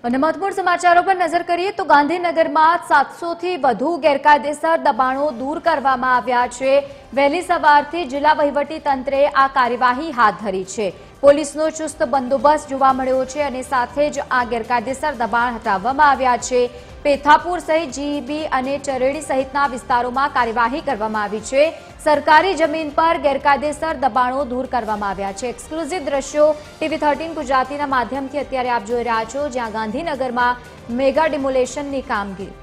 અને મહત્વપૂર્ણ સમાચારો પર નજર કરીએ તો ગાંધીનગરમાં 700 થી વધુ ગેરકાયદેસર દબાણો દૂર કરવામાં આવ્યા છે। વહેલી સવારથી જિલ્લા વહીવટી તંત્રે આ કાર્યવાહી હાથ ધરી છે। પોલીસનો ચુસ્ત બંદોબસ્ત જોવા મળ્યો છે અને સાથે જ આ ગેરકાયદેસર દબાણ હટાવવામાં આવ્યા છે। પેથાપુર સહિત જીઈબી અને ચરેડી સહિતના વિસ્તારોમાં કાર્યવાહી કરવામાં આવી છે। સરકારી જમીન પર ગેરકાયદેસર દબાણો દૂર કરવામાં આવ્યા છે। એક્સક્લુઝિવ દ્રશ્યો ટીવી 13 ગુજરાતીના માધ્યમથી અત્યારે આપ જોઈ રહ્યા છો, જ્યાં ગાંધીનગરમાં મેગા ડિમોલેશનની કામગીરી।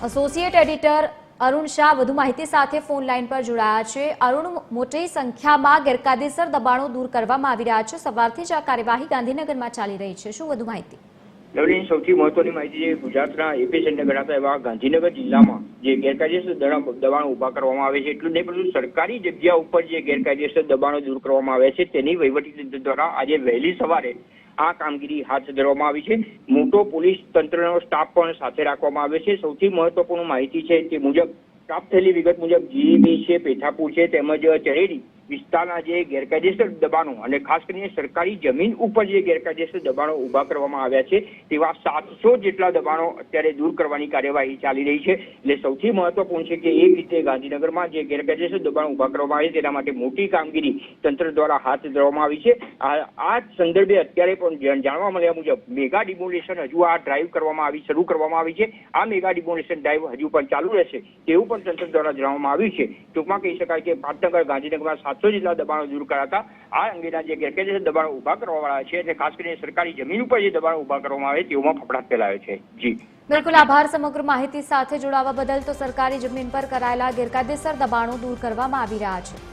એસોસિએટ એડિટર અરુણ શાહ વધુ માહિતી સાથે ફોન લાઈન પર જોડાયા છે। અરુણ, મોટી સંખ્યામાં ગેરકાયદેસર દબાણો દૂર કરવામાં આવી રહ્યા છે। સવારથી જ આ કાર્યવાહી ગાંધીનગરમાં ચાલી રહી છે, શું વધુ માહિતી? લવલી, સૌથી મહત્વની માહિતી છે ગુજરાતના એપી સેન્ટર ગણાતા એવા ગાંધીનગર જિલ્લામાં જે ગેરકાયદેસર દબાણો ઉભા કરવામાં આવે છે, એટલું નહીં પરંતુ સરકારી જગ્યા ઉપર જે ગેરકાયદેસર દબાણો દૂર કરવામાં આવે છે તેની વહીવટી તંત્ર દ્વારા આજે વહેલી સવારે આ કામગીરી હાથ ધરવામાં આવી છે। મોટો પોલીસ તંત્રનો સ્ટાફ પણ સાથે રાખવામાં આવ્યો છે। સૌથી મહત્વપૂર્ણ માહિતી છે તે મુજબ પ્રાપ્ત થયેલી વિગત મુજબ જીઈબી છે, પેથાપુર છે તેમજ ચરેડી વિસ્તારના જે ગેરકાયદેસર દબાણો અને ખાસ કરીને સરકારી જમીન ઉપર જે ગેરકાયદેસર દબાણો ઉભા કરવામાં આવ્યા છે તેવા 700 જેટલા દબાણો અત્યારે દૂર કરવાની કાર્યવાહી ચાલી રહી છે। એટલે સૌથી મહત્વપૂર્ણ છે કે એક રીતે ગાંધીનગરમાં જે ગેરકાયદેસર દબાણો ઉભા કરવામાં આવે તેના માટે મોટી કામગીરી તંત્ર દ્વારા હાથ ધરવામાં આવી છે। આ સંદર્ભે અત્યારે પણ જાણવા મળ્યા મુજબ મેગા ડિમોલેશન હજુ આ ડ્રાઈવ શરૂ કરવામાં આવી છે। આ મેગા ડિમોલેશન ડ્રાઈવ હજુ પણ ચાલુ રહેશે તેવું પણ તંત્ર દ્વારા જણાવવામાં આવ્યું છે। ટૂંકમાં કહી શકાય કે પાટનગર ગાંધીનગરમાં 700 જેટલા દબાણો દૂર કરાતા આ અંગેના જે ગેરકાયદેસર દબાણો ઉભા કરવામાં આવ્યા છે અને ખાસ કરીને સરકારી જમીન ઉપર જે દબાણો ઉભા કરવામાં આવે તેઓમાં ફફડાટ ફેલાયો છે। જી બિલકુલ, આભાર સમગ્ર માહિતી સાથે જોડાવા બદલ। તો સરકારી જમીન પર કરાયેલા ગેરકાયદેસર દબાણો દૂર કરવામાં આવી રહ્યા છે।